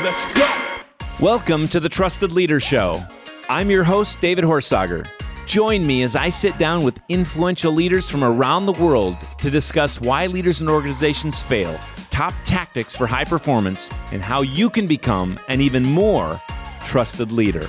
Let's go. Welcome to the Trusted Leader Show. I'm your host, David Horsager. Join me as I sit down with influential leaders from around the world to discuss why leaders and organizations fail, top tactics for high performance, and how you can become an even more trusted leader.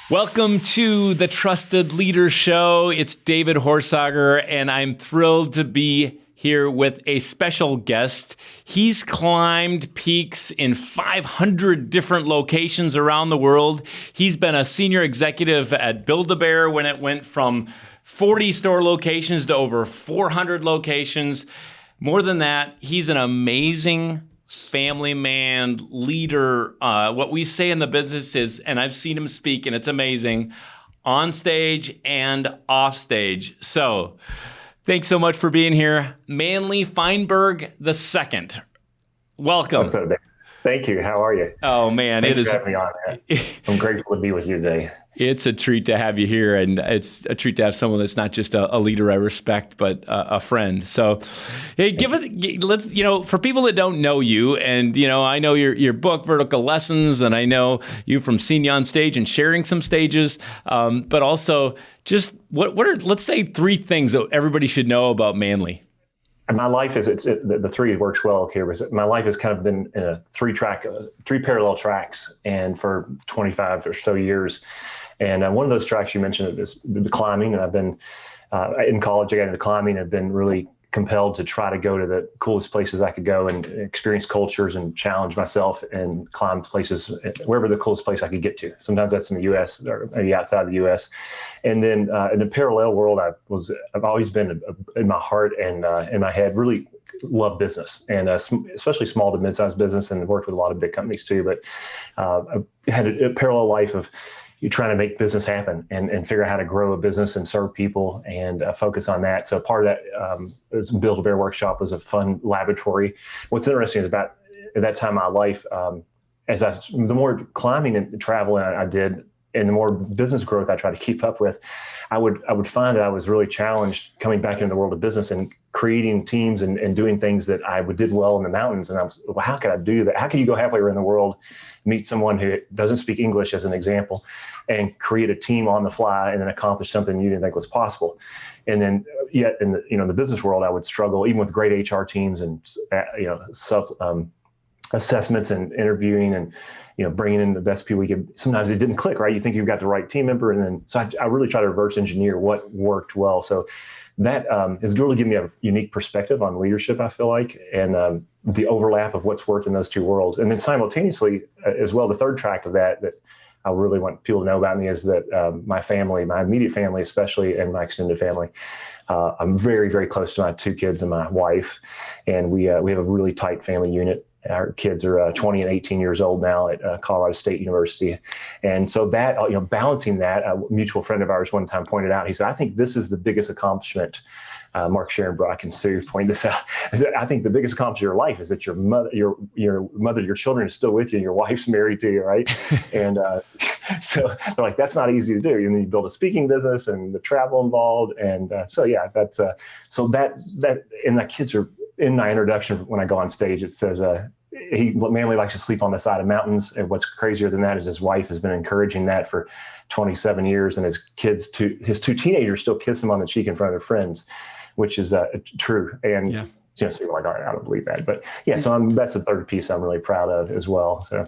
Welcome to the Trusted Leader Show. It's David Horsager, and I'm thrilled to be here with a special guest. He's climbed peaks in 500 different locations around the world. He's been a senior executive at Build-A-Bear when it went from 40 store locations to over 400 locations. More than that, he's an amazing family man, leader. What we say in the business is, and I've seen him speak, and it's amazing, on stage and off stage. So, thanks so much for being here. Manley Feinberg II. Welcome. What's up, Dave? Thank you. How are you? Oh, man. Thanks for having me on. I'm grateful to be with you today. It's a treat to have you here, and it's a treat to have someone that's not just a leader I respect, but a friend. So, hey, for people that don't know you, and, I know your book, Vertical Lessons, and I know you from seeing you on stage and sharing some stages, but also just what are, let's say, three things that everybody should know about Manley? And my life is, the three works well here. My life has kind of been in a three parallel tracks, and for 25 or so years. And one of those tracks you mentioned is the climbing. And I've been in college, I got into climbing. I've been really compelled to try to go to the coolest places I could go and experience cultures and challenge myself and climb places, wherever the coolest place I could get to. Sometimes that's in the U.S. or maybe outside the U.S. And then in the parallel world, I've always been in my heart and in my head, really love business, and especially small to mid-sized business, and worked with a lot of big companies too. But I had a parallel life of you're trying to make business happen and figure out how to grow a business and serve people and focus on that. So part of that Build-A-Bear workshop was a fun laboratory. What's interesting is about at that time in my life, the more climbing and traveling I did, and the more business growth I tried to keep up with, I would find that I was really challenged coming back into the world of business and creating teams and doing things that I did well in the mountains. And I was, well, how could I do that? How can you go halfway around the world, meet someone who doesn't speak English as an example, and create a team on the fly and then accomplish something you didn't think was possible? And then yet in the business world, I would struggle even with great HR teams and assessments and interviewing and bringing in the best people we could. Sometimes it didn't click, right? You think you've got the right team member, and then so I really try to reverse engineer what worked well. So that has really given me a unique perspective on leadership, I feel like, and the overlap of what's worked in those two worlds. And then simultaneously as well, the third track of that I really want people to know about me is that my family, my immediate family especially, and my extended family, I'm very, very close to my two kids and my wife, and we have a really tight family unit. Our kids are 20 and 18 years old now at Colorado State University. And so that, balancing that, a mutual friend of ours one time pointed out, he said, I think this is the biggest accomplishment. Mark Sharon-Brock and Sue point this out. I think the biggest accomplishment of your life is that your mother, your children is still with you, and your wife's married to you, right? And so they're like, that's not easy to do. You build a speaking business and the travel involved. And that's so that and the kids are in my introduction when I go on stage. It says, Manley likes to sleep on the side of mountains. And what's crazier than that is his wife has been encouraging that for 27 years. And his his two teenagers still kiss him on the cheek in front of their friends, which is true. And so you're like, all right, I don't believe that. But so that's the third piece I'm really proud of as well. So.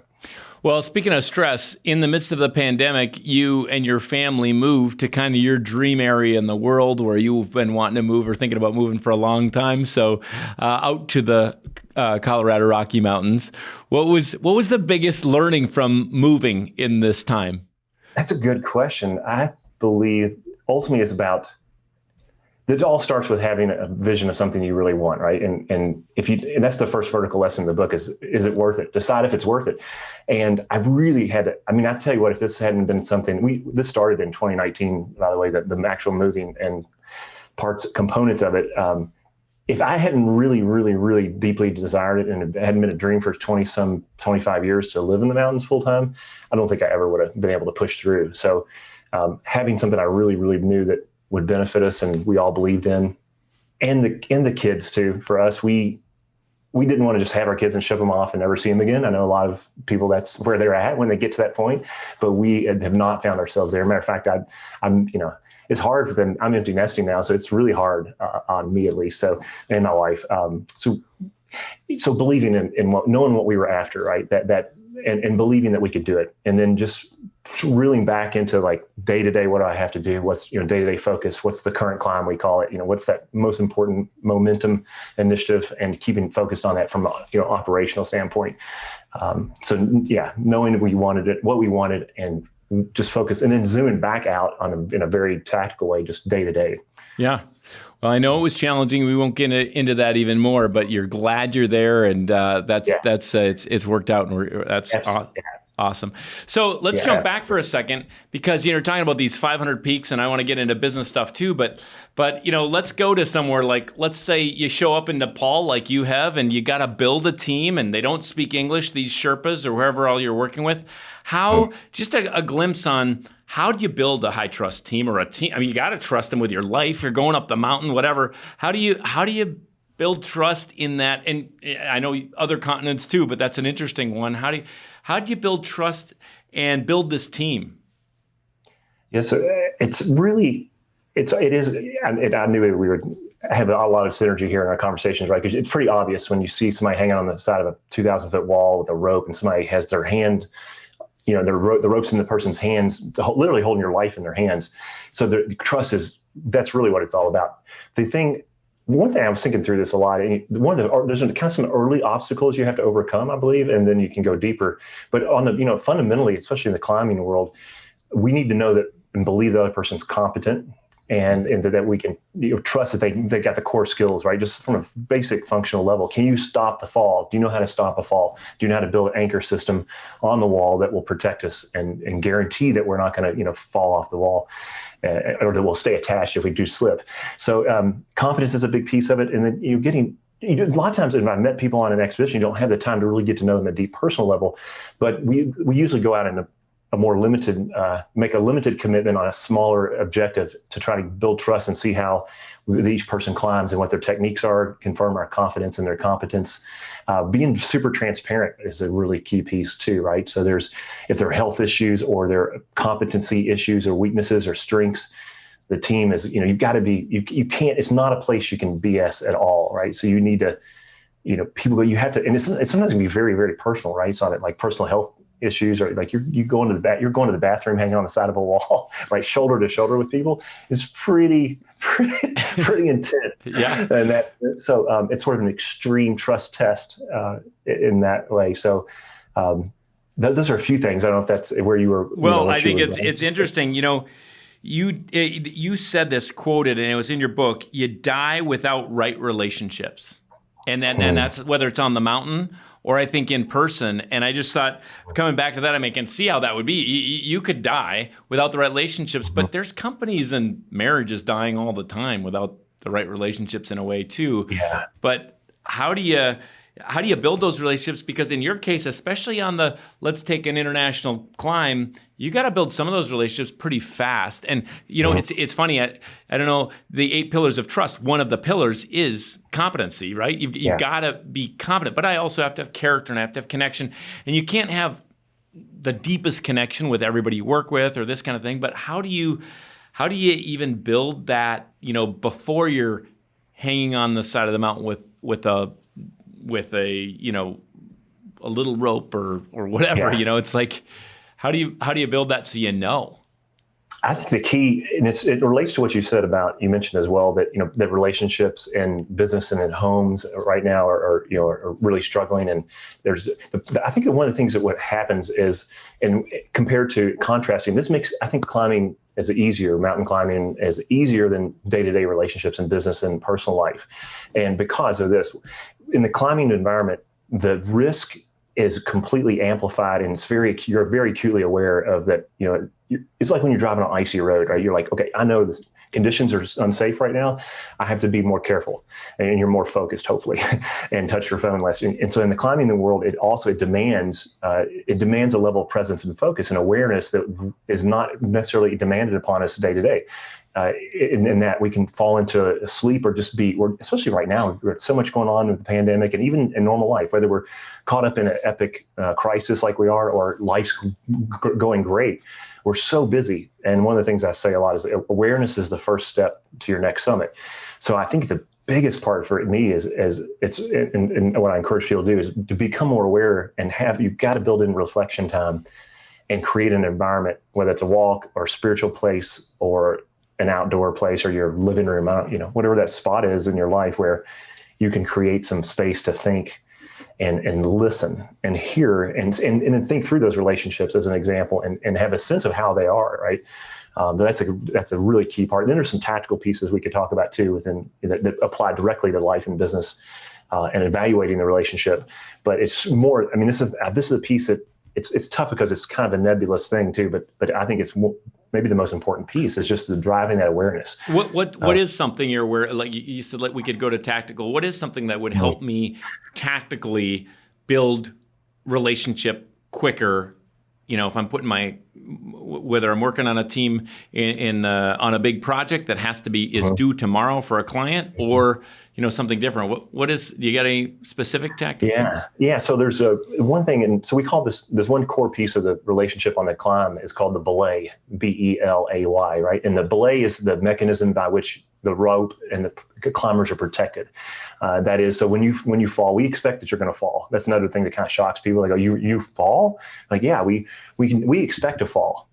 Well, speaking of stress, in the midst of the pandemic, you and your family moved to kind of your dream area in the world where you've been wanting to move or thinking about moving for a long time. So out to the Colorado Rocky Mountains. What was the biggest learning from moving in this time? That's a good question. I believe ultimately it all starts with having a vision of something you really want, right? And that's the first vertical lesson in the book is it worth it? Decide if it's worth it. And I really had to, I tell you what, if this hadn't been something, this started in 2019, by the way, the actual moving and components of it. If I hadn't really, really, really deeply desired it and it hadn't been a dream for 25 years to live in the mountains full time, I don't think I ever would have been able to push through. So having something I really, really knew that would benefit us and we all believed in, and the kids too. For us, we didn't want to just have our kids and ship them off and never see them again. I know a lot of people, that's where they're at when they get to that point, but we have not found ourselves there. Matter of fact, I'm it's hard for them. I'm empty nesting now, so it's really hard on me at least. So, and my wife. So believing in knowing what we were after, right? And believing that we could do it, and then just reeling back into like day to day, what do I have to do? What's day to day focus? What's the current climb, we call it? What's that most important momentum initiative, and keeping focused on that from operational standpoint. So yeah, knowing we wanted it, what we wanted, and just focus, and then zooming back out in a very tactical way, just day to day. Yeah. Well, I know it was challenging. We won't get into that even more, but you're glad you're there, and it's worked out, and that's awesome. So let's jump back for a second, because talking about these 500 peaks, and I want to get into business stuff too. But let's go to somewhere like, let's say you show up in Nepal like you have, and you got to build a team, and they don't speak English, these Sherpas or whoever all you're working with. How, just a glimpse on how do you build a high trust team, or a team? I mean, you got to trust them with your life. You're going up the mountain, whatever. How do you build trust in that? And I know other continents too, but that's an interesting one. How do you build trust and build this team? Yes, it's really, it is. And I knew we would have a lot of synergy here in our conversations, right? Because it's pretty obvious when you see somebody hanging on the side of a 2,000-foot wall with a rope, and somebody has their hand, the rope's in the person's hands, literally holding your life in their hands. So the trust that's really what it's all about. One thing I was thinking through this a lot, there's kind of some early obstacles you have to overcome, I believe, and then you can go deeper. But on the, fundamentally, especially in the climbing world, we need to know that and believe the other person's competent, and that we can trust that they got the core skills, right? Just from a basic functional level. Can you stop the fall? Do you know how to stop a fall? Do you know how to build an anchor system on the wall that will protect us and guarantee that we're not going to fall off the wall, or that we'll stay attached if we do slip? So confidence is a big piece of it. And then a lot of times when I've met people on an expedition, you don't have the time to really get to know them at a deep personal level. But we usually go out in a more limited, make a limited commitment on a smaller objective to try to build trust and see how each person climbs and what their techniques are, confirm our confidence and their competence. Being super transparent is a really key piece too, right? So if there are health issues or there are competency issues or weaknesses or strengths, the team is, you've got to be, you can't, it's not a place you can BS at all, right? So you need to, people, you have to, and it's sometimes can be very, very personal, right? So like personal health issues, or like you're going to the bathroom hanging on the side of a wall, right, shoulder to shoulder with people, is pretty intense. Yeah, and it's sort of an extreme trust test in that way. So those are a few things. I don't know if that's where you were. Well, I think it's interesting. You said this, quoted, and it was in your book. You die without right relationships, and that's whether it's on the mountain or I think in person. And I just thought, coming back to that, I can see how that would be. You could die without the right relationships, but there's companies and marriages dying all the time without the right relationships in a way too. Yeah. But how do you build those relationships? Because in your case, especially on let's take an international climb, you got to build some of those relationships pretty fast. And it's funny. I don't know, the 8 pillars of trust. One of the pillars is competency, right? You've got to be competent, but I also have to have character, and I have to have connection. And you can't have the deepest connection with everybody you work with or this kind of thing. But how do you even build that? Before you're hanging on the side of the mountain with a little rope or whatever, it's like, how do you build that so I think the key, and it relates to what you said about, you mentioned as well that that relationships in business and in homes right now are really struggling. And I think that one of the things that what happens is, and compared to contrasting, this makes, I think, climbing mountain climbing is easier than day-to-day relationships in business and personal life. And because of this, in the climbing environment, the risk is completely amplified, and you're very acutely aware of that. It's like when you're driving on an icy road, right? You're like, okay, I know the conditions are unsafe right now. I have to be more careful, and you're more focused, hopefully, and touch your phone less. And so in the climbing world, it demands a level of presence and focus and awareness that is not necessarily demanded upon us day to day. in that we can fall into sleep or just especially right now, there's so much going on with the pandemic and even in normal life, whether we're caught up in an epic crisis like we are, or life's going great. We're so busy. And one of the things I say a lot is awareness is the first step to your next summit. So I think the biggest part for me is what I encourage people to do is to become more aware and you've got to build in reflection time and create an environment, whether it's a walk or a spiritual place or an outdoor place or your living room, whatever that spot is in your life where you can create some space to think and listen and hear and then think through those relationships as an example and have a sense of how they are, right? That's a really key part. And then there's some tactical pieces we could talk about too that apply directly to life and business and evaluating the relationship. But it's more, this is a piece that it's tough because it's kind of a nebulous thing too, but I think it's maybe the most important piece is just the driving that awareness. What is something you're aware, like you said, like we could go to tactical. What is something that would help me tactically build relationship quicker? If I'm putting whether I'm working on a team on a big project that has to is due tomorrow for a client, or something different. Do you got any specific tactics? Yeah. So there's one thing, and so we call this one core piece of the relationship on the climb is called the belay, belay, right? And the belay is the mechanism by which the rope and the climbers are protected. That is, so when you fall, we expect that you're going to fall. That's another thing that kind of shocks people. They go, you fall? Like, yeah, we expect to fall,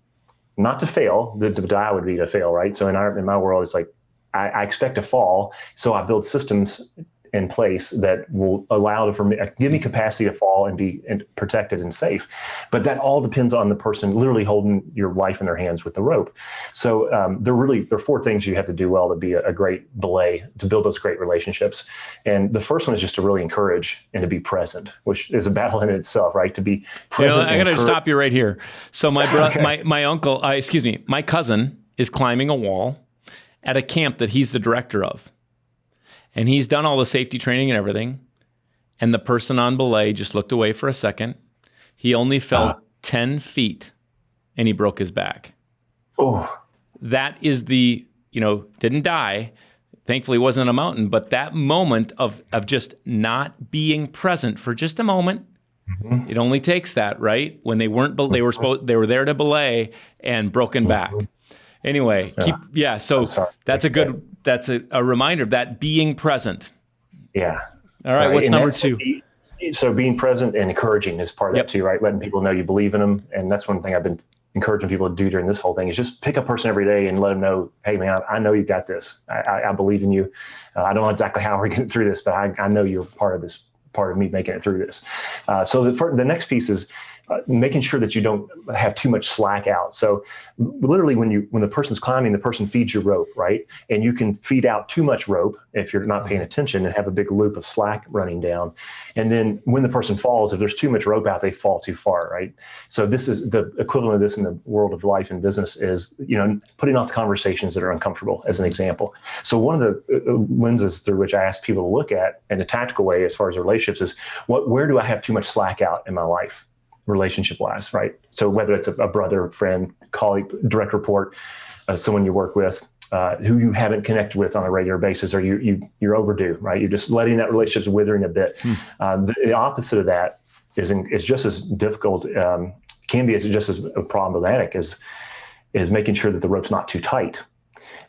not to fail. The die would be to fail, right? So in my world, it's like I expect to fall, so I build systems in place that will allow give me capacity to fall and be protected and safe. But that all depends on the person literally holding your life in their hands with the rope. So there are 4 things you have to do well to be a great belay, to build those great relationships. And the first one is just to really encourage and to be present, which is a battle in itself, right? To be present. I got to stop you right here. So my my cousin is climbing a wall at a camp that he's the director of. And he's done all the safety training and everything. And the person on belay just looked away for a second. He only fell 10 feet and he broke his back. Oh, that is didn't die. Thankfully, it wasn't a mountain. But that moment of just not being present for just a moment, it only takes that, right? When they weren't, they were there to belay and broken back. Anyway, so that's a reminder of that being present. Yeah. All right. What's number 2? So being present and encouraging is part of that too, right? Letting people know you believe in them. And that's one thing I've been encouraging people to do during this whole thing is just pick a person every day and let them know, hey man, I know you got this. I believe in you. I don't know exactly how we're getting through this, but I know you're part of me making it through this. So the next piece is making sure that you don't have too much slack out. So literally when the person's climbing, the person feeds your rope, right? And you can feed out too much rope if you're not paying attention and have a big loop of slack running down. And then when the person falls, if there's too much rope out, they fall too far, right? So this is the equivalent of this in the world of life and business is, putting off conversations that are uncomfortable as an example. So one of the lenses through which I ask people to look at in a tactical way as far as relationships is where do I have too much slack out in my life? Relationship-wise, right? So whether it's a brother, friend, colleague, direct report, someone you work with, who you haven't connected with on a regular basis, or you're overdue, right? You're just letting that relationship's withering a bit. The opposite of that is just as difficult, can be just as problematic as making sure that the rope's not too tight.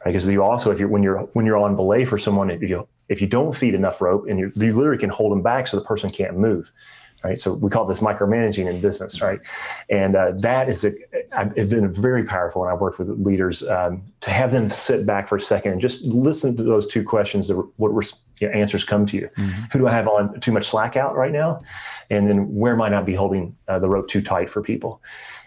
Right? Because you also, when you're on belay for someone, if you don't feed enough rope and you literally can hold them back so the person can't move. Right. So we call this micromanaging in business. Right. And that is it's been very powerful when I've worked with leaders to have them sit back for a second and just listen to those 2 questions. Answers come to you. Who do I have on too much slack out right now? And then where might I be holding the rope too tight for people?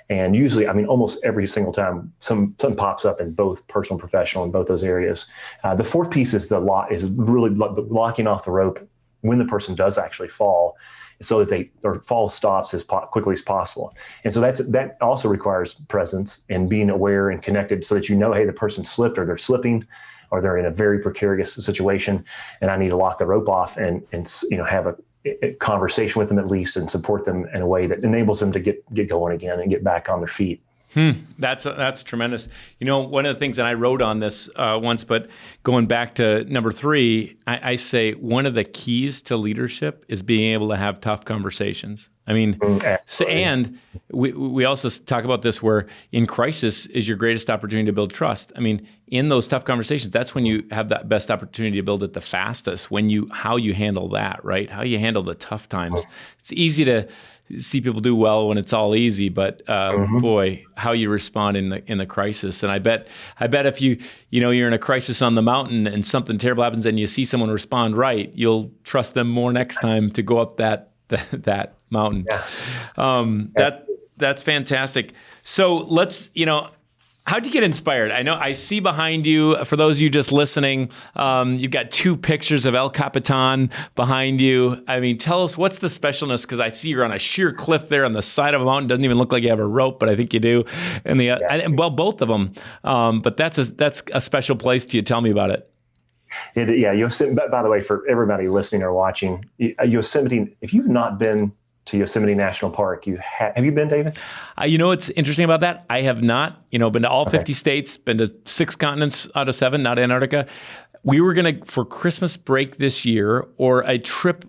And usually, almost every single time, something pops up in both personal and professional in both those areas. The 4th piece is really locking off the rope when the person does actually fall, so that their fall stops as quickly as possible. And so that also requires presence and being aware and connected so that hey, the person slipped or they're slipping or they're in a very precarious situation and I need to lock the rope off and have a conversation with them at least and support them in a way that enables them to get going again and get back on their feet. That's tremendous. One of the things that I wrote on this once, but going back to number 3, I say one of the keys to leadership is being able to have tough conversations. I mean, and we also talk about this where in crisis is your greatest opportunity to build trust. I mean, in those tough conversations, that's when you have that best opportunity to build it the fastest. How you handle that, right? How you handle the tough times. It's easy to see people do well when it's all easy, but boy, how you respond in the crisis. And I bet if you're in a crisis on the mountain and something terrible happens and you see someone respond right, you'll trust them more next time to go up that mountain. Yeah. That's fantastic. So let's, how'd you get inspired? I know I see behind you, for those of you just listening, you've got 2 pictures of El Capitan behind you. I mean, tell us what's the specialness, because I see you're on a sheer cliff there on the side of a mountain. Doesn't even look like you have a rope, but I think you do. And both of them. But that's a special place to you. Tell me about it. Yosemite, by the way, for everybody listening or watching, Yosemite, if you've not been to Yosemite National Park, have you been, David? What's interesting about that? I have not, been to all 50 states, been to 6 continents out of 7, not Antarctica. We were going to, for Christmas break this year, or a trip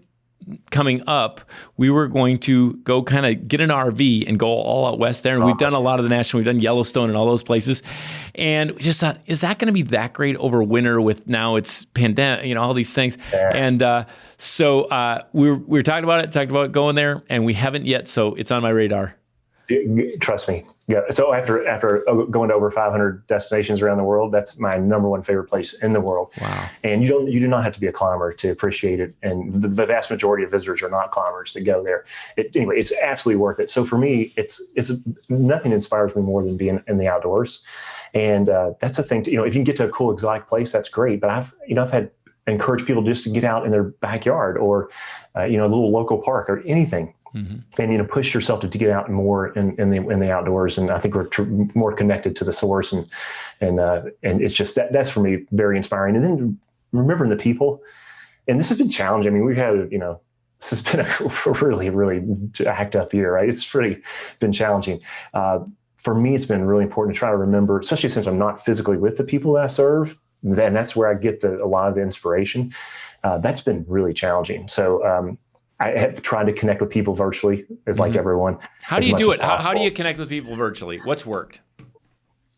coming up, we were going to go kind of get an RV and go all out west there. And we've done a lot of the national, we've done Yellowstone and all those places. And we just thought, is that going to be that great over winter with now it's pandemic, all these things. Yeah. And so we were talked about it going there, and we haven't yet. So it's on my radar. Trust me. Yeah. So after going to over 500 destinations around the world, that's my number 1 favorite place in the world. Wow. And you do not have to be a climber to appreciate it. And the vast majority of visitors are not climbers that go there. Anyway, it's absolutely worth it. So for me, it's nothing inspires me more than being in the outdoors. And that's the thing. If you can get to a cool exotic place, that's great. But I've had encouraged people just to get out in their backyard or a little local park or anything. Mm-hmm. And push yourself to get out more in the outdoors, and I think we're more connected to the source, and it's just that's for me very inspiring. And then remembering the people, and this has been challenging. I mean, we've had this has been a really, really hacked up year, right? It's really been challenging. For me, it's been really important to try to remember, especially since I'm not physically with the people that I serve. Then that's where I get a lot of the inspiration. That's been really challenging. So. I have tried to connect with people virtually, like everyone. How do you do it? How do you connect with people virtually? What's worked?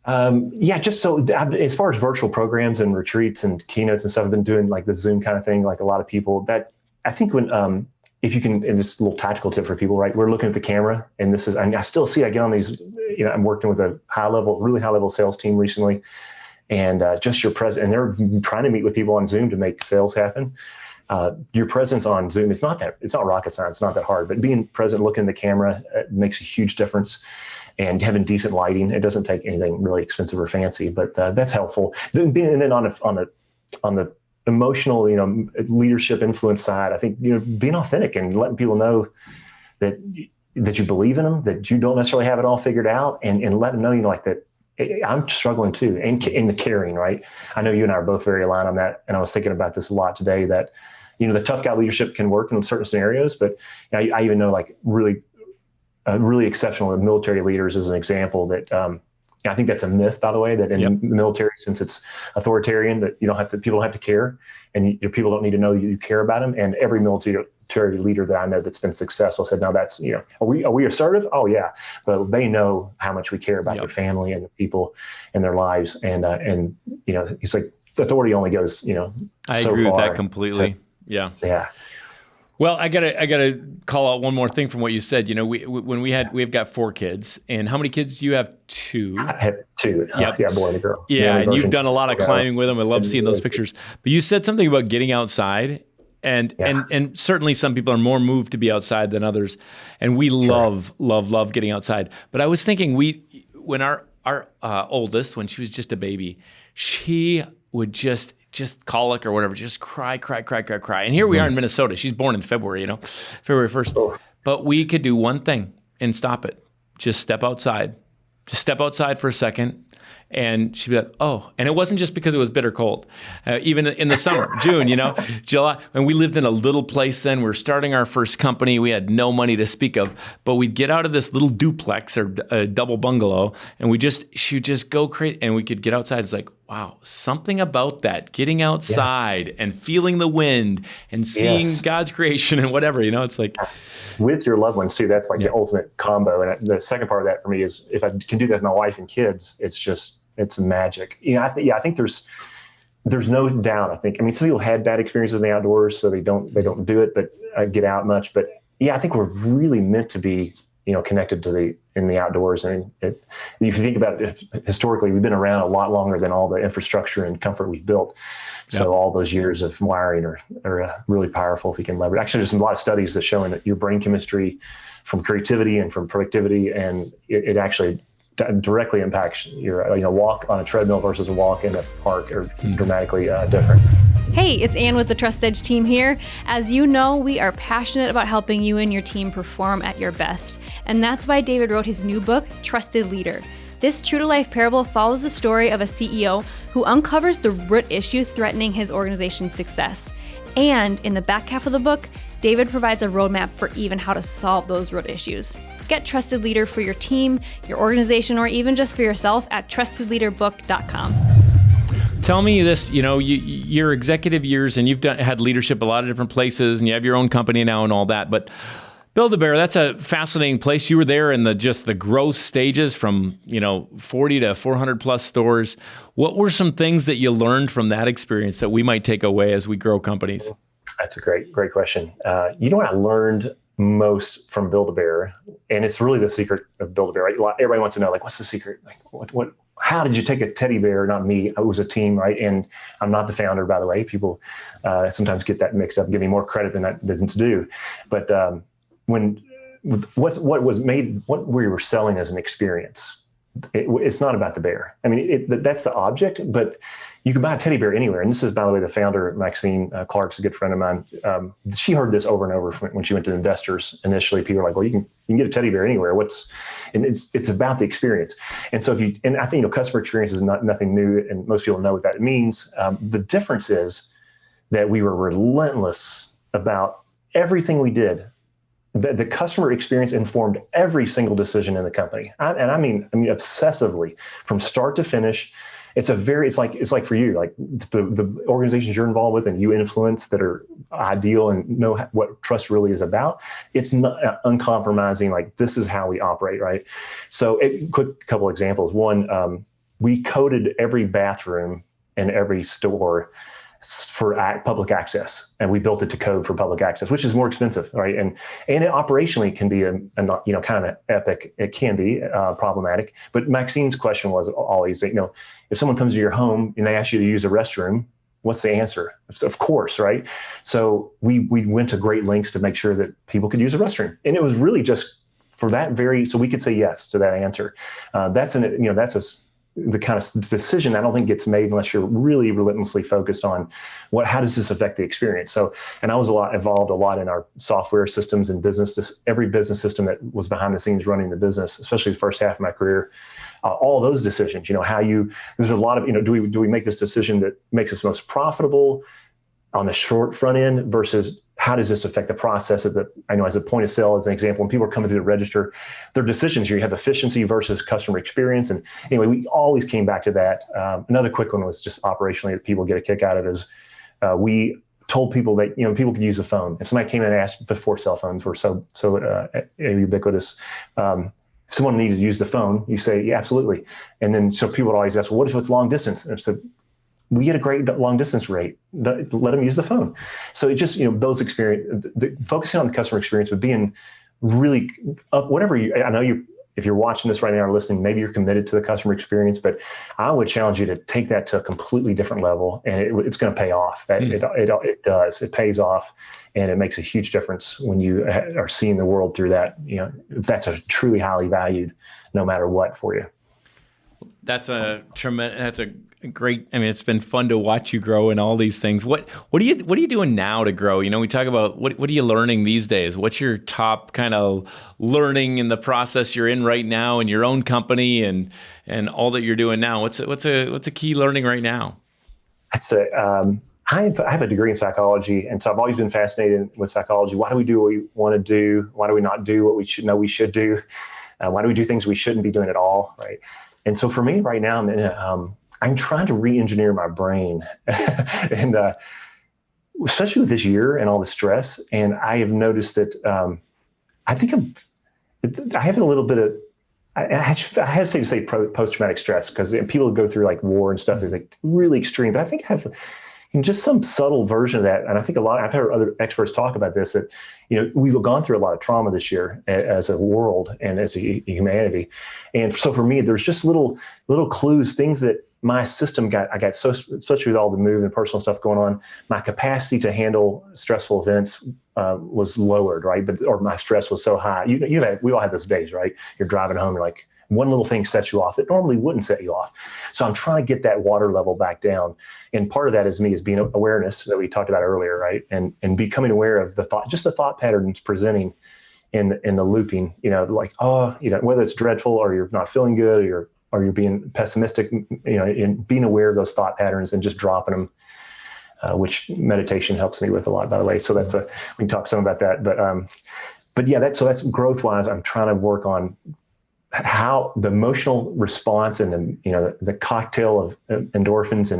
Just so as far as virtual programs and retreats and keynotes and stuff, I've been doing like the Zoom kind of thing, like a lot of people. That I think when if you can, and this is a little tactical tip for people, right? We're looking at the camera, and this is, and I still see I get on these. I'm working with a really high level sales team recently, and just your presence, and they're trying to meet with people on Zoom to make sales happen. Your presence on Zoom, it's not rocket science, it's not that hard, but being present, looking at the camera makes a huge difference. And having decent lighting, it doesn't take anything really expensive or fancy, but that's helpful. And then on the emotional, leadership influence side, I think, being authentic and letting people know that you believe in them, that you don't necessarily have it all figured out, and let them know, that I'm struggling too, and in the caring, right? I know you and I are both very aligned on that. And I was thinking about this a lot today, that, the tough guy leadership can work in certain scenarios, but I even know like really exceptional military leaders as an example that, I think that's a myth, by the way, that in the military, since it's authoritarian, that people don't have to care, and people don't need to know you care about them. And every military leader that I know that's been successful said, "No, that's are we assertive? Oh yeah, but they know how much we care about their family and the people and their lives." And he's like, authority only goes I so agree far. with that completely. Yeah. Well, I gotta call out one more thing from what you said. We've got 4 kids, and how many kids do you have? 2. I have 2. Yep. Yeah, boy and a girl. Yeah, and you've done a lot of climbing with them. I love seeing those pictures. But you said something about getting outside, and certainly some people are more moved to be outside than others, and we love getting outside. But I was thinking, when our oldest, when she was just a baby, she would just colic or whatever, just cry. And here we are in Minnesota. She's born in February, February 1st. Oh. But we could do one thing and stop it. Just step outside. Just step outside for a second And she'd be like, oh, and it wasn't just because it was bitter cold. Even in the summer, June, July, and we lived in a little place then. We were starting our first company. We had no money to speak of, but we'd get out of this little duplex or a double bungalow, and she'd just go crazy, and we could get outside. It's like, wow, something about that, getting outside and feeling the wind and seeing God's creation and whatever, it's like. With your loved ones too, that's like the ultimate combo. And the second part of that for me is if I can do that with my wife and kids, it's magic. I think there's no doubt. Some people had bad experiences in the outdoors, so they don't do it, but get out much. But I think we're really meant to be, connected in the outdoors. And if you think about it historically, we've been around a lot longer than all the infrastructure and comfort we've built. So all those years of wiring are really powerful if you can leverage. Actually, there's a lot of studies that showing that your brain chemistry from creativity and from productivity, and it actually directly impacts your walk on a treadmill versus a walk in a park are dramatically different. Hey, it's Ann with the Trust Edge team here. As you know, we are passionate about helping you and your team perform at your best. And that's why David wrote his new book, Trusted Leader. This true-to-life parable follows the story of a CEO who uncovers the root issue threatening his organization's success. And in the back half of the book, David provides a roadmap for even how to solve those root issues. Get Trusted Leader for your team, your organization, or even just for yourself at trustedleaderbook.com. Tell me this, your executive years, and you've had leadership a lot of different places, and you have your own company now and all that, but Build-A-Bear, that's a fascinating place. You were there in the growth stages from, 40 to 400 plus stores. What were some things that you learned from that experience that we might take away as we grow companies? That's a great question. What I learned most from Build-A-Bear, and it's really the secret of Build-A-Bear, right? Everybody wants to know, what's the secret? How did you take a teddy bear, not me? It was a team, right? And I'm not the founder, by the way. People sometimes get that mixed up, give me more credit than that business do. But what we were selling as an experience, it's not about the bear. That's the object, but you can buy a teddy bear anywhere. And this is, by the way, the founder, Maxine Clark's a good friend of mine. She heard this over and over when she went to investors initially. People were like, well, you can get a teddy bear anywhere. And it's about the experience. And so I think, customer experience is nothing new, and most people know what that means. The difference is that we were relentless about everything we did. The customer experience informed every single decision in the company. I mean obsessively from start to finish. It's like for you, like the organizations you're involved with and you influence that are ideal and know what trust really is about. It's not uncompromising. Like, this is how we operate, right? So quick couple examples. One, we coded every bathroom in every store for public access, and we built it to code for public access, which is more expensive, right? And it operationally can be kind of epic. It can be problematic. But Maxine's question was always, if someone comes to your home and they ask you to use a restroom, what's the answer? Of course, right? So we went to great lengths to make sure that people could use a restroom, and it was really just for that so we could say yes to that answer. That's the kind of decision I don't think gets made unless you're really relentlessly focused on how does this affect the experience? So, and I was involved a lot in our software systems and every business system that was behind the scenes running the business, especially the first half of my career. All those decisions, there's a lot of, do we make this decision that makes us most profitable on the short front end versus how does this affect the process of as a point of sale, as an example, when people are coming through the register, their decisions, you have efficiency versus customer experience. And anyway, we always came back to that. Another quick one was just operationally that people get a kick out of is we told people that, people could use a phone. If somebody came in and asked, before cell phones were so ubiquitous, if someone needed to use the phone, you say, yeah, absolutely. And then, so people would always ask, well, what if it's long distance? And so we get a great long distance rate. Let them use the phone. So it just, those experience, focusing on the customer experience, but being really up, whatever I know if you're watching this right now or listening, maybe you're committed to the customer experience, but I would challenge you to take that to a completely different level, and it's going to pay off. It does. It pays off, and it makes a huge difference when you are seeing the world through that. That's a truly highly valued, no matter what for you. That's a tremendous. That's a great. I mean, it's been fun to watch you grow in all these things. What are you doing now to grow? You know, we talk about what are you learning these days? What's your top kind of learning in the process you're in right now in your own company and all that you're doing now? What's a key learning right now? I'd say I have a degree in psychology, and so I've always been fascinated with psychology. Why do we do what we want to do? Why do we not do what we should know we should do? Why do we do things we shouldn't be doing at all? Right. And so for me right now, I'm trying to re-engineer my brain, and especially with this year and all the stress. And I have noticed that I think I have a little bit of, I hesitate to say post-traumatic stress, because people go through like war and stuff, they're like really extreme. But I think I have just some subtle version of that. And I think I've heard other experts talk about this, that, we've gone through a lot of trauma this year as a world and as a humanity. And so for me, there's just little clues, things that my system I got so, especially with all the move and personal stuff going on, my capacity to handle stressful events was lowered, right? Or my stress was so high. We all have those days, right? You're driving home, you're like, one little thing sets you off that normally wouldn't set you off. So I'm trying to get that water level back down. And part of that is being awareness that we talked about earlier, right? And becoming aware of the thought patterns presenting in the looping, whether it's dreadful or you're not feeling good or you're being pessimistic, and being aware of those thought patterns and just dropping them, which meditation helps me with a lot, by the way. So we can talk some about that, but yeah, that's growth wise. I'm trying to work on how the emotional response and the cocktail of endorphins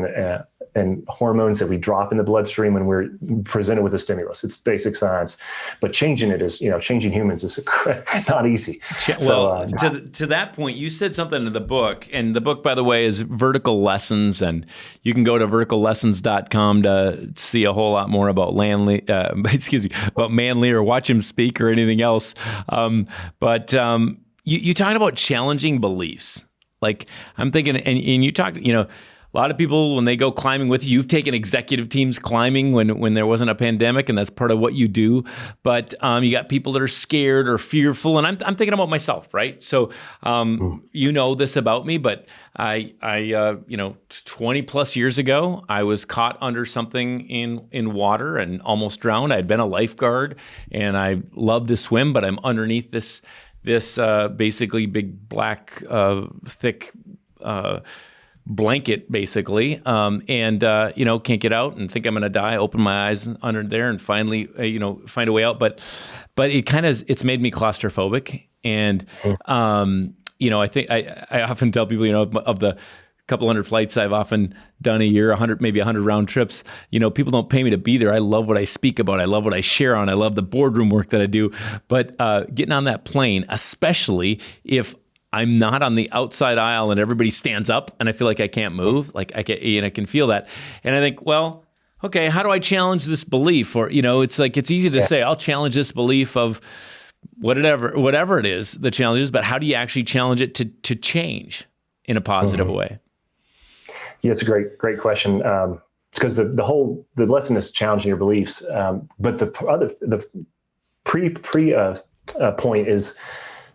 and hormones that we drop in the bloodstream when we're presented with a stimulus. It's basic science, but changing it is, changing humans is not easy. Well, to that point, you said something in the book, and the book, by the way, is Vertical Lessons, and you can go to verticallessons.com to see a whole lot more about Manley, or watch him speak or anything else. You talked about challenging beliefs. Like, I'm thinking, and you talked, a lot of people, when they go climbing with you, you've taken executive teams climbing when there wasn't a pandemic, and that's part of what you do. But you got people that are scared or fearful, and I'm thinking about myself, right? So you know this about me, but I 20 plus years ago, I was caught under something in water and almost drowned. I'd been a lifeguard, and I love to swim, but I'm underneath this basically big black thick blanket, basically, and can't get out and think I'm going to die. Open my eyes under there and finally find a way out. But it's made me claustrophobic, and I think I often tell people, of the couple hundred flights I've often done a year, 100 round trips, people don't pay me to be there. I love what I speak about. I love what I share on. I love the boardroom work that I do. But getting on that plane, especially if I'm not on the outside aisle and everybody stands up and I feel like I can't move, like I can feel that. And I think, well, okay, how do I challenge this belief? Or, it's like, it's easy to say, I'll challenge this belief of whatever it is, the challenge is, but how do you actually challenge it to change in a positive way? Yeah, it's a great question. It's because the lesson is challenging your beliefs. But the point is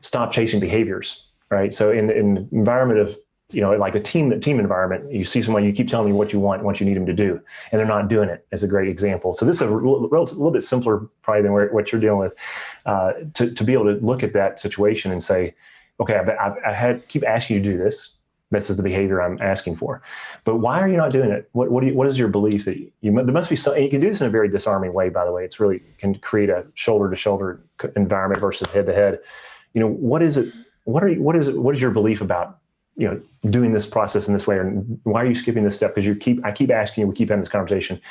stop chasing behaviors, right? So in the environment of, like a team environment, you see someone, you keep telling them what you want you need them to do, and they're not doing it, as a great example. So this is a little bit simpler probably than what you're dealing with, to be able to look at that situation and say, okay, keep asking you to do this. This is the behavior I'm asking for, but why are you not doing it? What is your belief that there must be and you can do this in a very disarming way, by the way. It's really can create a shoulder to shoulder environment versus head to head. What is it? What is your belief about, doing this process in this way? And why are you skipping this step? Because I keep asking you, we keep having this conversation.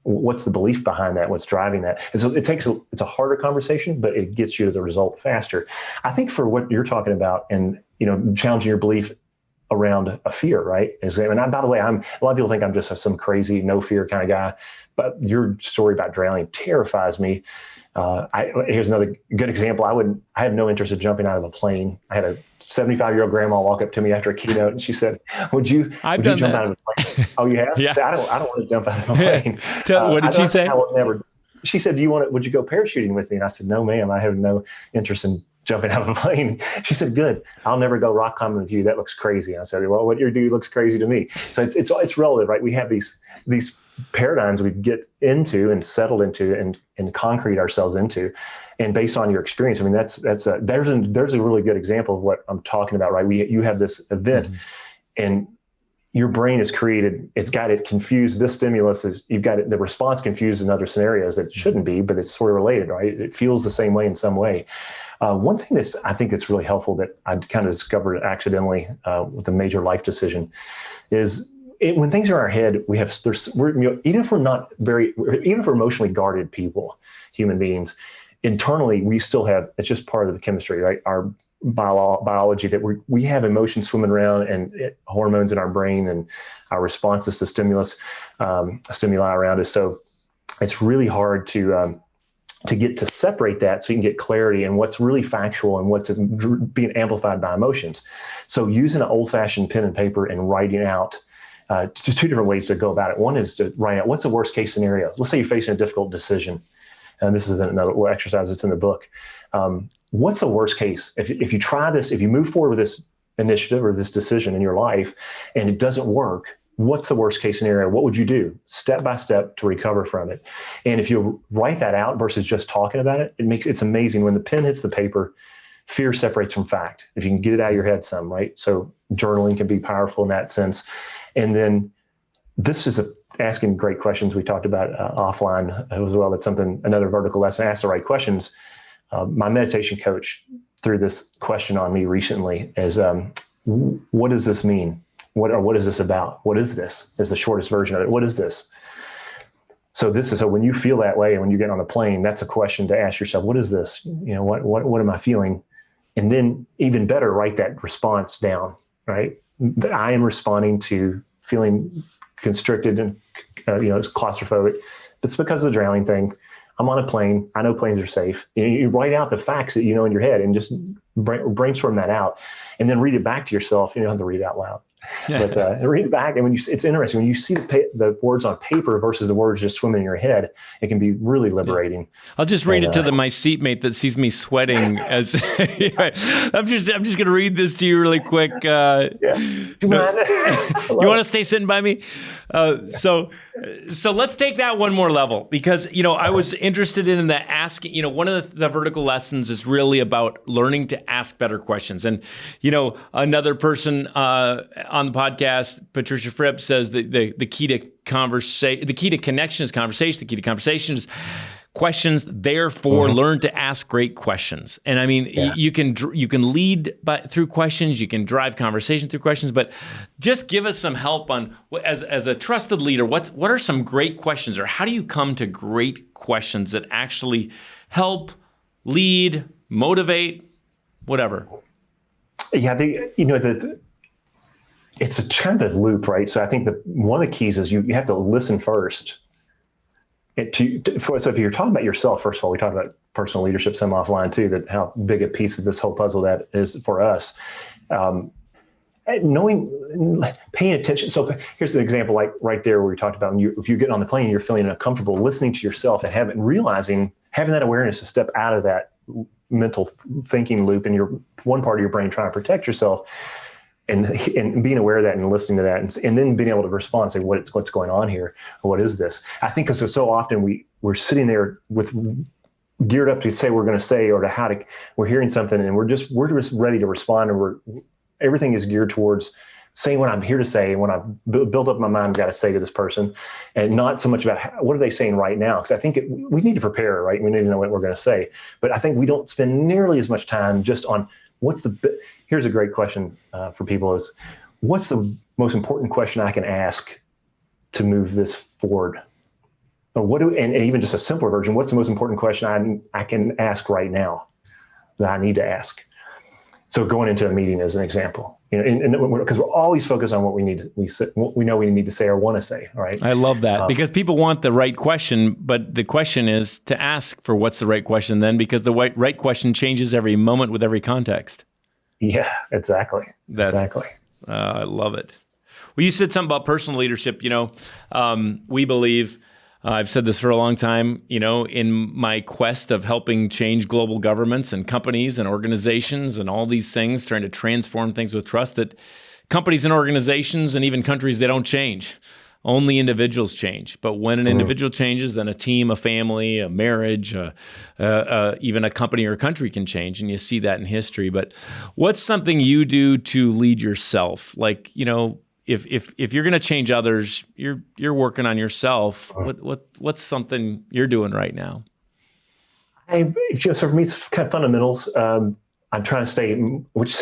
What's the belief behind that? What's driving that? And so it's a harder conversation, but it gets you to the result faster. I think for what you're talking about and, challenging your belief around a fear, right? And by the way, a lot of people think I'm just some crazy, no fear kind of guy, but your story about drowning terrifies me. Here's another good example. I have no interest in jumping out of a plane. I had a 75-year-old grandma walk up to me after a keynote, and she said, would you jump out of a plane? Oh, you have? Yeah. I said, I don't want to jump out of a plane. What did she say? She said, would you go parachuting with me? And I said, no, ma'am, I have no interest in jumping out of a plane. She said, good, I'll never go rock climbing with you. That looks crazy. I said, well, what you do looks crazy to me. So it's relative, right? We have these paradigms we get into and settled into and concrete ourselves into. And based on your experience, I mean, there's a really good example of what I'm talking about, right? You have this event and your brain is created, it's got it confused. This stimulus you've got it, the response confused in other scenarios that shouldn't be, but it's sort of related, right? It feels the same way in some way. One thing I think that's really helpful that I kind of discovered accidentally with a major life decision is when things are in our head, even if we're emotionally guarded people, human beings, internally, we still have, it's just part of the chemistry, right? Our biology that we have emotions swimming around and hormones in our brain and our responses to stimuli around us. So it's really hard to get to separate that so you can get clarity in what's really factual and what's being amplified by emotions. So using an old-fashioned pen and paper and writing out two different ways to go about it. One is to write out what's the worst case scenario. Let's say you're facing a difficult decision. And this is another exercise that's in the book. What's the worst case? If you try this, if you move forward with this initiative or this decision in your life and it doesn't work, what's the worst case scenario? What would you do step by step to recover from it? And if you write that out versus just talking about it, it's amazing. When the pen hits the paper, fear separates from fact. If you can get it out of your head some, right? So journaling can be powerful in that sense. And then this is asking great questions. We talked about offline as well. That's another vertical lesson. Ask the right questions. My meditation coach threw this question on me recently is, what does this mean? What is this about? What is this? Is the shortest version of it. What is this? So when you feel that way and when you get on a plane, that's a question to ask yourself, what is this? What am I feeling? And then even better, write that response down, right? That I am responding to feeling constricted and, it's claustrophobic. It's because of the drowning thing. I'm on a plane. I know planes are safe. You write out the facts that you know in your head and just brainstorm that out and then read it back to yourself. You don't have to read it out loud. But read it back. And it's interesting when you see the words on paper versus the words just swimming in your head, it can be really liberating. I'll just read it to my seatmate that sees me sweating as I'm just going to read this to you really quick. Do you mind? You want to stay sitting by me? So let's take that one more level because, I was interested in the asking, one of the vertical lessons is really about learning to ask better questions. And, another person on the podcast, Patricia Fripp, says that the key to conversation, the key to connection is conversation, the key to conversation is questions. Therefore, learn to ask great questions. And I mean, you can lead through questions, you can drive conversation through questions, but just give us some help on as a trusted leader, what are some great questions, or how do you come to great questions that actually help lead, motivate, whatever? Yeah, it's a kind of loop, right? So I think that one of the keys is you have to listen first. So if you're talking about yourself, first of all, we talked about personal leadership some offline too, that how big a piece of this whole puzzle that is for us. Paying attention. So here's an example, like right there where we talked about if you get on the plane, you're feeling uncomfortable, listening to yourself and having that awareness to step out of that mental thinking loop in your one part of your brain trying to protect yourself. And being aware of that and listening to that and then being able to respond and say, what's going on here? Or what is this? I think because so often we're sitting there geared up to say we're going to say, or we're hearing something and we're just ready to respond. And everything is geared towards saying what I'm here to say. And when I've built up my mind, I've got to say to this person, and not so much about what are they saying right now? Because I think we need to prepare, right? We need to know what we're going to say. But I think we don't spend nearly as much time just on here's a great question for people is, what's the most important question I can ask to move this forward? Or and even just a simpler version, what's the most important question I can ask right now that I need to ask? So going into a meeting as an example, because we're always focused on what we know we need to say or want to say. All right. I love that because people want the right question, but the question is to ask for what's the right question then, because the right question changes every moment with every context. Yeah, exactly. Exactly. I love it. Well, you said something about personal leadership. We believe I've said this for a long time, in my quest of helping change global governments and companies and organizations and all these things, trying to transform things with trust, that companies and organizations and even countries, they don't change. Only individuals change. But when an individual changes, then a team, a family, a marriage, even a company or a country can change. And you see that in history. But what's something you do to lead yourself? Like, if you're going to change others, you're working on yourself. What's something you're doing right now? So for me, it's kind of fundamentals. I'm trying to stay, which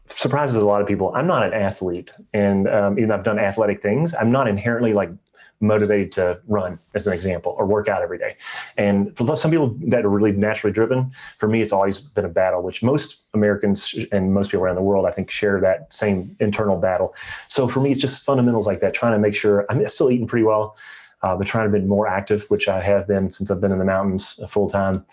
surprises a lot of people. I'm not an athlete, and even though I've done athletic things, I'm not inherently motivated to run, as an example, or work out every day. And for some people that are really naturally driven, for me, it's always been a battle, which most Americans and most people around the world, I think, share that same internal battle. So for me, it's just fundamentals like that, trying to make sure I'm still eating pretty well, but trying to be more active, which I have been since I've been in the mountains full time.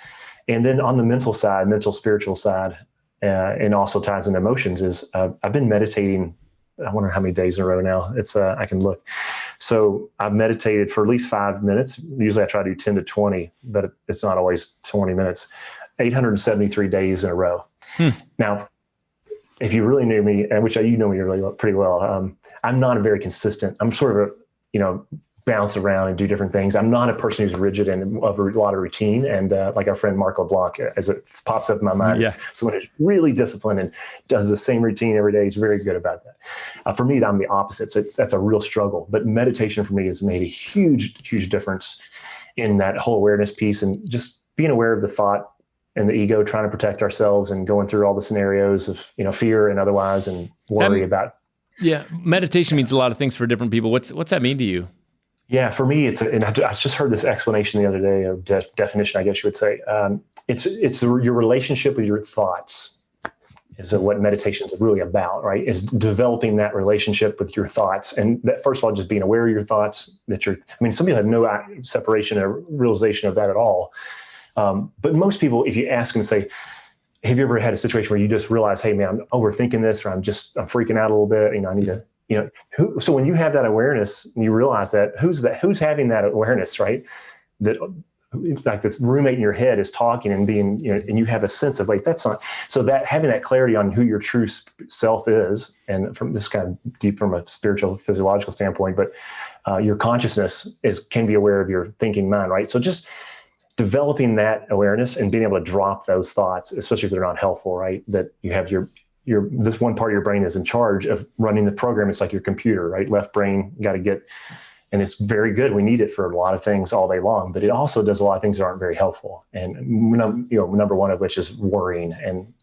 And then on the mental side, spiritual side, and also ties into emotions, is I've been meditating. I wonder how many days in a row now. It's I can look. So I've meditated for at least 5 minutes. Usually I try to do 10 to 20, but it's not always 20 minutes. 873 days in a row. Now, if you really knew me, and which you know me really pretty well, I'm not a very consistent. I'm sort of bounce around and do different things. I'm not a person who's rigid and of a lot of routine. And like our friend Mark LeBlanc, as it pops up in my mind, is someone who's really disciplined and does the same routine every day. He's very good about that. For me, I'm the opposite. So that's a real struggle. But meditation for me has made a huge, huge difference in that whole awareness piece, and just being aware of the thought and the ego, trying to protect ourselves and going through all the scenarios of, fear and otherwise, and worry about. Yeah. Meditation means a lot of things for different people. What's that mean to you? Yeah, for me, and I just heard this explanation the other day, or definition, I guess you would say. It's your relationship with your thoughts is what meditation is really about, right? Is developing that relationship with your thoughts. And that, first of all, just being aware of your thoughts, some people have no separation or realization of that at all. But most people, if you ask them, say, have you ever had a situation where you just realize, hey man, I'm overthinking this, or I'm freaking out a little bit, I need to, so when you have that awareness and you realize that, who's having that awareness, right? That it's like this roommate in your head is talking and being, and you have a sense of that's not, so that having that clarity on who your true self is, and from this kind of deep from a spiritual, physiological standpoint, but your consciousness can be aware of your thinking mind, right? So just developing that awareness and being able to drop those thoughts, especially if they're not helpful, right? That you have this one part of your brain is in charge of running the program. It's like your computer, right? Left brain, got to get, and it's very good. We need it for a lot of things all day long, but it also does a lot of things that aren't very helpful. And number one of which is worrying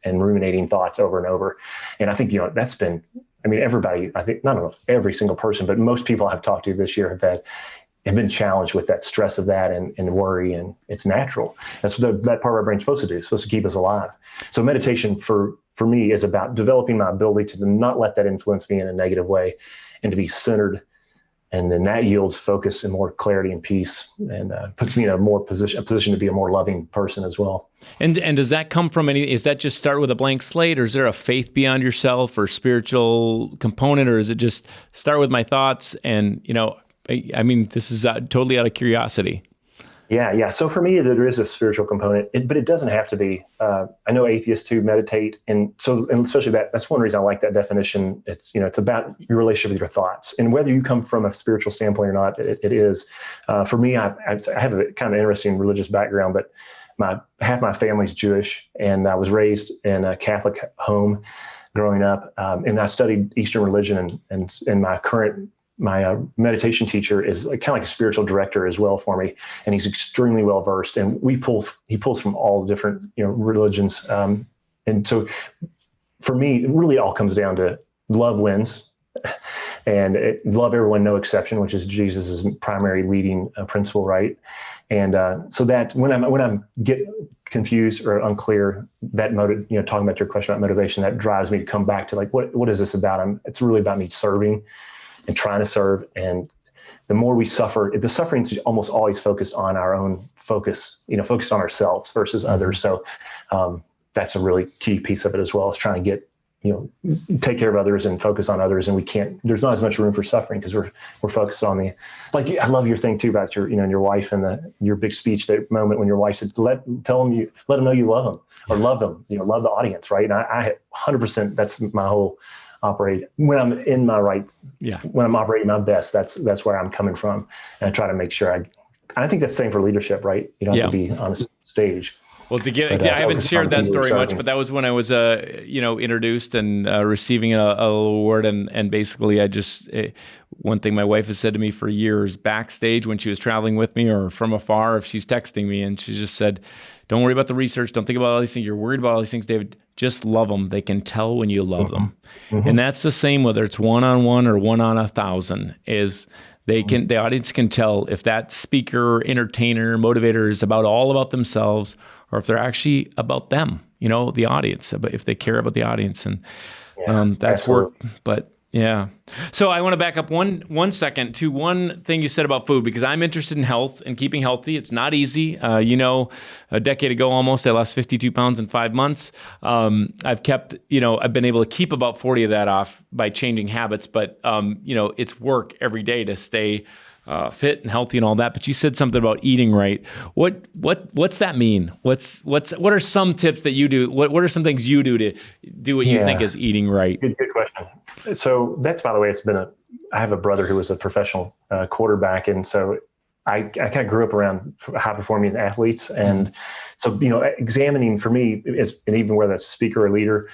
and ruminating thoughts over and over. And I think, that's been, everybody, I think, not every single person, but most people I've talked to this year have been challenged with that stress of that and worry, and it's natural. That's what that part of our brain's supposed to do. It's supposed to keep us alive. So meditation for me is about developing my ability to not let that influence me in a negative way, and to be centered. And then that yields focus and more clarity and peace, and puts me in a position to be a more loving person as well. And does that come from is that just start with a blank slate, or is there a faith beyond yourself or spiritual component, or is it just start with my thoughts and, this is totally out of curiosity. Yeah. So for me, there is a spiritual component, but it doesn't have to be. I know atheists too meditate, and especially that's one reason I like that definition. It's about your relationship with your thoughts, and whether you come from a spiritual standpoint or not, it is. For me, I have a kind of interesting religious background, but half my family's Jewish, and I was raised in a Catholic home growing up, and I studied Eastern religion, and my meditation teacher is kind of like a spiritual director as well for me, and he's extremely well versed. And he pulls from all different religions, and so for me, it really all comes down to love wins, and love everyone, no exception, which is Jesus's primary leading principle, right? And so that when I'm get confused or unclear, that talking about your question about motivation, that drives me to come back to what is this about? It's really about me serving and trying to serve. And the more we suffer, the suffering is almost always focused on our own focused on ourselves versus others. So that's a really key piece of it as well, is trying to get take care of others and focus on others. And there's not as much room for suffering because we're focused on I love your thing too about your wife and your big speech, that moment when your wife said, let them know you love them or love them, love the audience. Right. And I 100%, that's my whole operate when I'm in my right. Yeah. When I'm operating my best, that's where I'm coming from. And I try to make sure I think that's the same for leadership, right? You don't have to be on a stage. Well, I haven't shared that story much, but that was when I was, introduced and receiving a award, and basically, one thing my wife has said to me for years, backstage when she was traveling with me or from afar, if she's texting me, and she just said, "Don't worry about the research. Don't think about all these things. You're worried about all these things, David. Just love them. They can tell when you love them." Mm-hmm. And that's the same whether it's 1-on-1 or 1-on-1,000. The audience can tell if that speaker, entertainer, motivator is all about themselves, or if they're actually about them, the audience, if they care about the audience. And that's work. But yeah. So I want to back up one second to one thing you said about food, because I'm interested in health and keeping healthy. It's not easy. A decade ago almost, I lost 52 pounds in 5 months. I've been able to keep about 40 of that off by changing habits, but it's work every day to stay fit and healthy and all that. But you said something about eating right. What's that mean? What are some tips that you do? What are some things you do to do what you think is eating right? Good question. So that's, by the way, I have a brother who was a professional quarterback. And so I kind of grew up around high performing athletes. And so, examining for me and even whether that's a speaker or leader,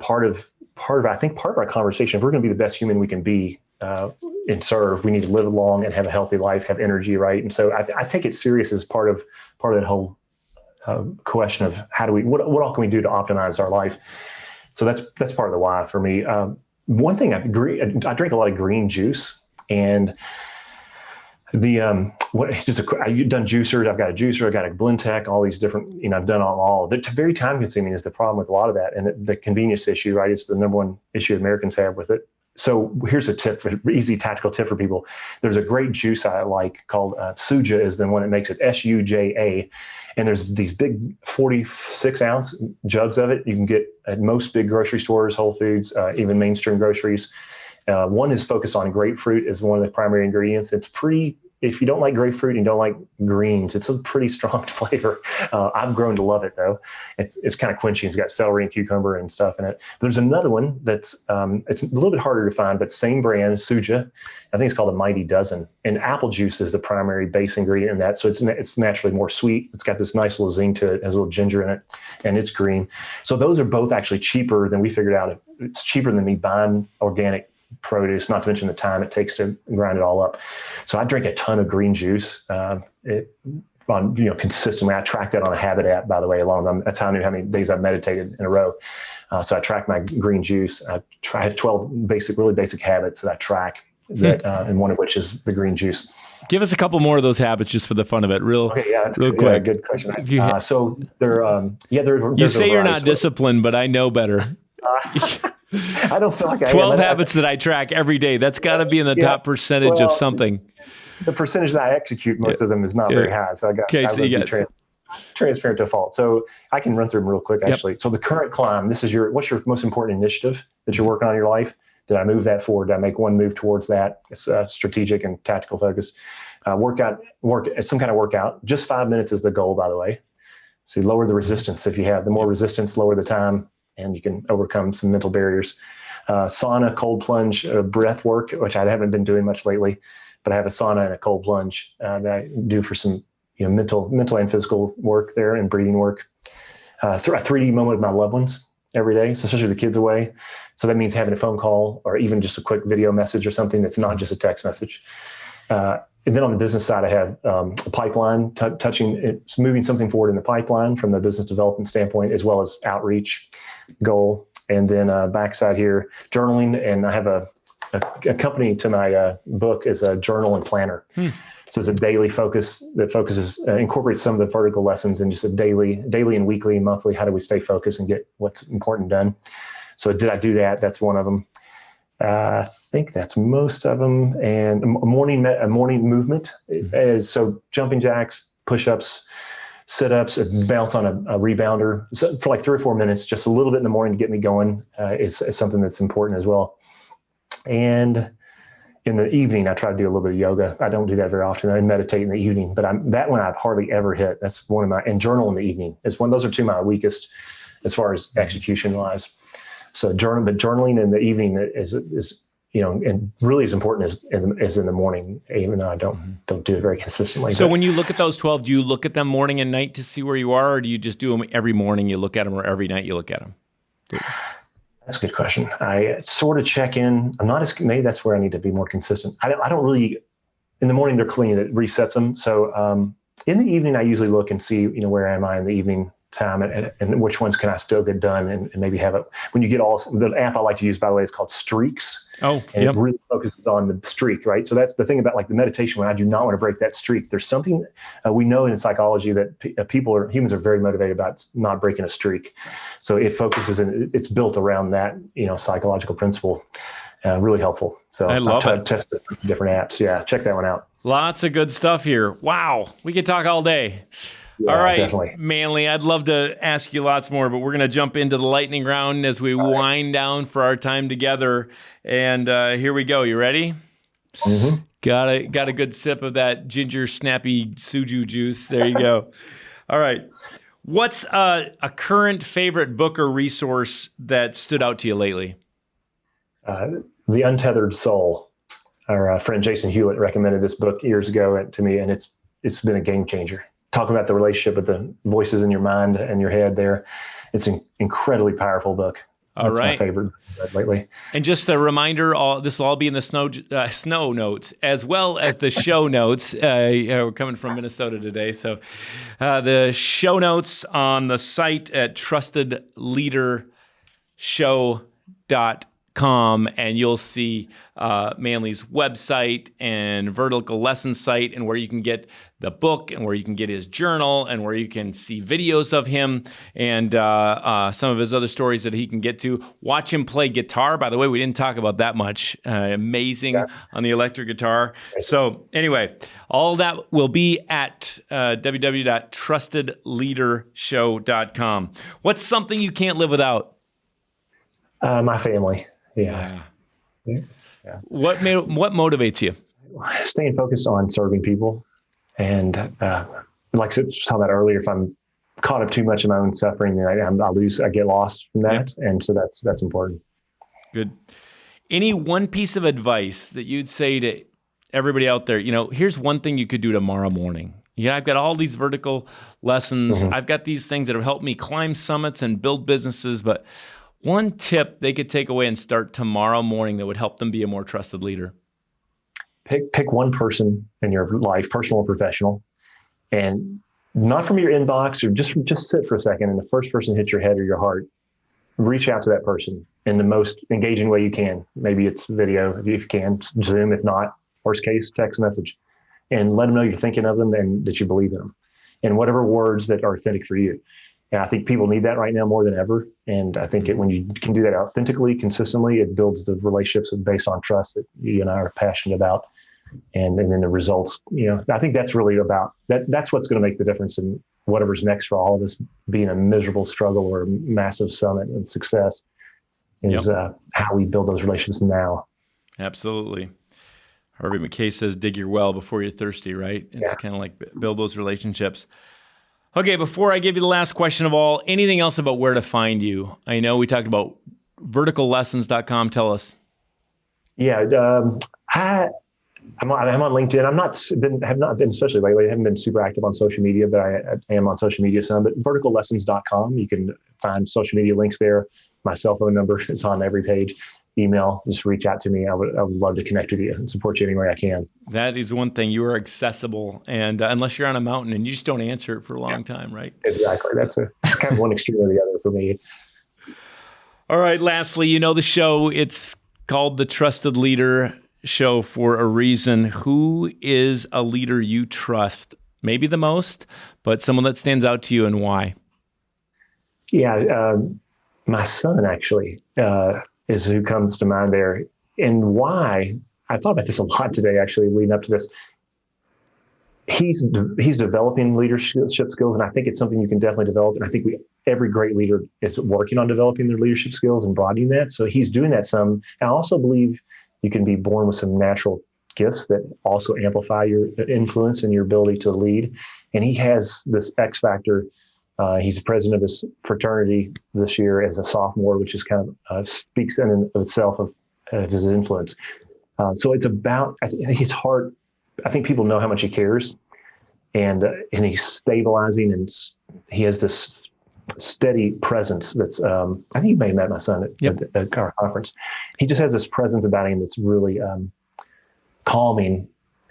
part of our conversation, if we're going to be the best human we can be, and serve, we need to live long and have a healthy life, have energy, right? And so I take it serious as part of that whole question of what all can we do to optimize our life. So that's part of the why for me. One thing I drink a lot of green juice, and I've done juicers. I've got a juicer, I've got a Blendtec, all these different, I've done all. They're very time consuming is the problem with a lot of that, and the convenience issue, right? It's the number one issue Americans have with it. So here's a tip, easy tactical tip for people. There's a great juice I like called Suja is the one that makes it Suja. And there's these big 46 ounce jugs of it. You can get at most big grocery stores, Whole Foods, even mainstream groceries. One is focused on grapefruit as one of the primary ingredients. If you don't like grapefruit and you don't like greens, it's a pretty strong flavor. I've grown to love it though. It's kind of quenching. It's got celery and cucumber and stuff in it. There's another one that's it's a little bit harder to find, but same brand, Suja. I think it's called a Mighty Dozen. And apple juice is the primary base ingredient in that. So it's naturally more sweet. It's got this nice little zing to it. It has a little ginger in it, and it's green. So those are both actually cheaper than we figured out. It's cheaper than me buying organic produce, not to mention the time it takes to grind it all up. So I drink a ton of green juice consistently. I track that on a habit app, by the way, that's how I knew how many days I've meditated in a row. So I track my green juice. I have 12 really basic habits that I track, and one of which is the green juice. Give us a couple more of those habits just for the fun of it, real quick. Yeah, good question. So they're you say you're not disciplined, but I know better. I don't feel like 12 habits that I track every day. That's got to be in the top percentage of something. The percentage that I execute, most of them is not very high. So I got to transparent to a fault. So I can run through them real quick, actually. So the current climb, what's your most important initiative that you're working on in your life? Did I move that forward? Did I make one move towards that? It's strategic and tactical focus. Some kind of workout. Just 5 minutes is the goal, by the way. So you lower the resistance. If you have the more resistance, lower the time, and you can overcome some mental barriers. Sauna, cold plunge, breath work, which I haven't been doing much lately, but I have a sauna and a cold plunge that I do for some mental and physical work there and breathing work. A 3D moment with my loved ones every day, so especially the kids away. So that means having a phone call or even just a quick video message or something that's not just a text message. And then on the business side, I have a pipeline it's moving something forward in the pipeline from the business development standpoint, as well as outreach goal. And then backside here, journaling. And I have a company to my book is a journal and planner. So it's a daily focus that incorporates some of the vertical lessons in just a daily and weekly and monthly. How do we stay focused and get what's important done? So did I do that? That's one of them. I think that's most of them. And a morning movement is so jumping jacks, push-ups, sit-ups, bounce on a rebounder for like 3 or 4 minutes, just a little bit in the morning to get me going is something that's important as well. And in the evening, I try to do a little bit of yoga. I don't do that very often. I meditate in the evening, but that one I've hardly ever hit. That's one of my, and journal in the evening is one. Those are two of my weakest as far as execution wise. So journaling in the evening is and really as important as in the morning, even though I don't do it very consistently. So when you look at those 12, do you look at them morning and night to see where you are, or do you just do them every morning you look at them, or every night you look at them? That's a good question. I sort of check in. Maybe that's where I need to be more consistent. I don't really, in the morning they're clean, it resets them. So in the evening, I usually look and see, where am I in the evening time and which ones can I still get done and maybe have it. When you get the app I like to use, by the way, is called Streaks. Oh, and it really focuses on the streak, right? So that's the thing about like the meditation, when I do not want to break that streak. There's something we know in psychology that humans are very motivated about not breaking a streak. So it focuses and it's built around that, psychological principle. Really helpful. So I love to test different apps. Yeah, check that one out. Lots of good stuff here. Wow, we could talk all day. Yeah, all right, definitely. Manley, I'd love to ask you lots more, but we're going to jump into the lightning round as we wind down for our time together. And here we go. You ready? Mm-hmm. Got a good sip of that ginger snappy suju juice. There you go. All right. What's a current favorite book or resource that stood out to you lately? The Untethered Soul. Our friend Jason Hewlett recommended this book years ago to me, and it's been a game changer. Talking about the relationship with the voices in your mind and your head there. It's an incredibly powerful book. That's my favorite lately. And just a reminder, this will all be in the snow notes as well as the show notes. We're coming from Minnesota today. So the show notes on the site at trustedleadershow.com, and you'll see Manley's website and vertical lesson site, and where you can get the book and where you can get his journal and where you can see videos of him and some of his other stories that he can get to. Watch him play guitar. By the way, we didn't talk about that much. Amazing on the electric guitar. So anyway, all that will be at www.trustedleadershow.com. What's something you can't live without? My family. Yeah. What motivates you? Staying focused on serving people. And like I was talking about earlier, if I'm caught up too much in my own suffering, then I get lost from that. Yep. And so that's important. Good. Any one piece of advice that you'd say to everybody out there, here's one thing you could do tomorrow morning. Yeah, I've got all these vertical lessons. Mm-hmm. I've got these things that have helped me climb summits and build businesses, but one tip they could take away and start tomorrow morning that would help them be a more trusted leader. Pick one person in your life, personal or professional, and not from your inbox, or just sit for a second, and the first person hits your head or your heart, reach out to that person in the most engaging way you can. Maybe it's video if you can, Zoom, if not, worst case, text message, and let them know you're thinking of them and that you believe in them, and whatever words that are authentic for you. And I think people need that right now more than ever. And I think when you can do that authentically, consistently, it builds the relationships based on trust that you and I are passionate about. And then the results, I think that's really about that. That's what's going to make the difference in whatever's next for all of us, being a miserable struggle or a massive summit and success is how we build those relationships now. Absolutely. Harvey McKay says, dig your well before you're thirsty, right? It's kind of like build those relationships. Okay, before I give you the last question of all, anything else about where to find you? I know we talked about verticallessons.com. Tell us. Yeah, I'm on LinkedIn. Have not been, especially lately, I haven't been super active on social media, but I am on social media some. But verticallessons.com, you can find social media links there. My cell phone number is on every page. Email, just reach out to me. I would love to connect with you and support you any way I can. That is one thing. You are accessible, and unless you're on a mountain and you just don't answer it for a long time, right? Exactly. That's kind of one extreme or the other for me. All right. Lastly, the show, it's called the Trusted Leader Show for a reason. Who is a leader you trust? Maybe the most, but someone that stands out to you, and why? Yeah, my son actually is who comes to mind there. And why? I thought about this a lot today, actually, leading up to this. he's developing leadership skills, and I think it's something you can definitely develop. And I think every great leader is working on developing their leadership skills and broadening that. So he's doing that some. And I also believe you can be born with some natural gifts that also amplify your influence and your ability to lead. And he has this X factor. He's the president of his fraternity this year as a sophomore, which is kind of speaks in and of itself of his influence. So it's about, I think his heart. I think people know how much he cares, and he's stabilizing, and he has this steady presence. That's I think you may have met my son at our conference. He just has this presence about him that's really calming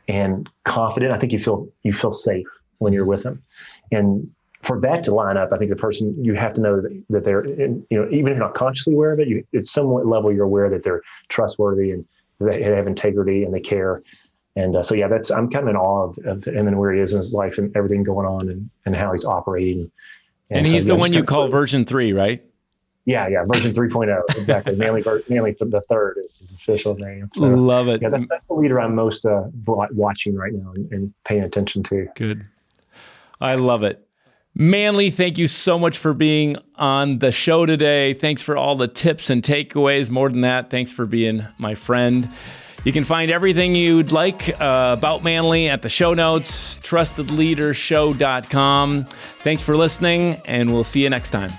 and confident. I think you feel safe when you're with him, and for that to line up, I think the person, you have to know that they're, even if you're not consciously aware of it, at some level you're aware that they're trustworthy and they have integrity and they care. And I'm kind of in awe of him and where he is in his life and everything going on and how he's operating. And he's the one you call version 3, right? Yeah, version 3.0, exactly. Manley the third is his official name. So, love it. Yeah, that's the leader I'm most watching right now and paying attention to. Good. I love it. Manley, thank you so much for being on the show today. Thanks for all the tips and takeaways. More than that, thanks for being my friend. You can find everything you'd like about Manley at the show notes, trustedleadershow.com. Thanks for listening, and we'll see you next time.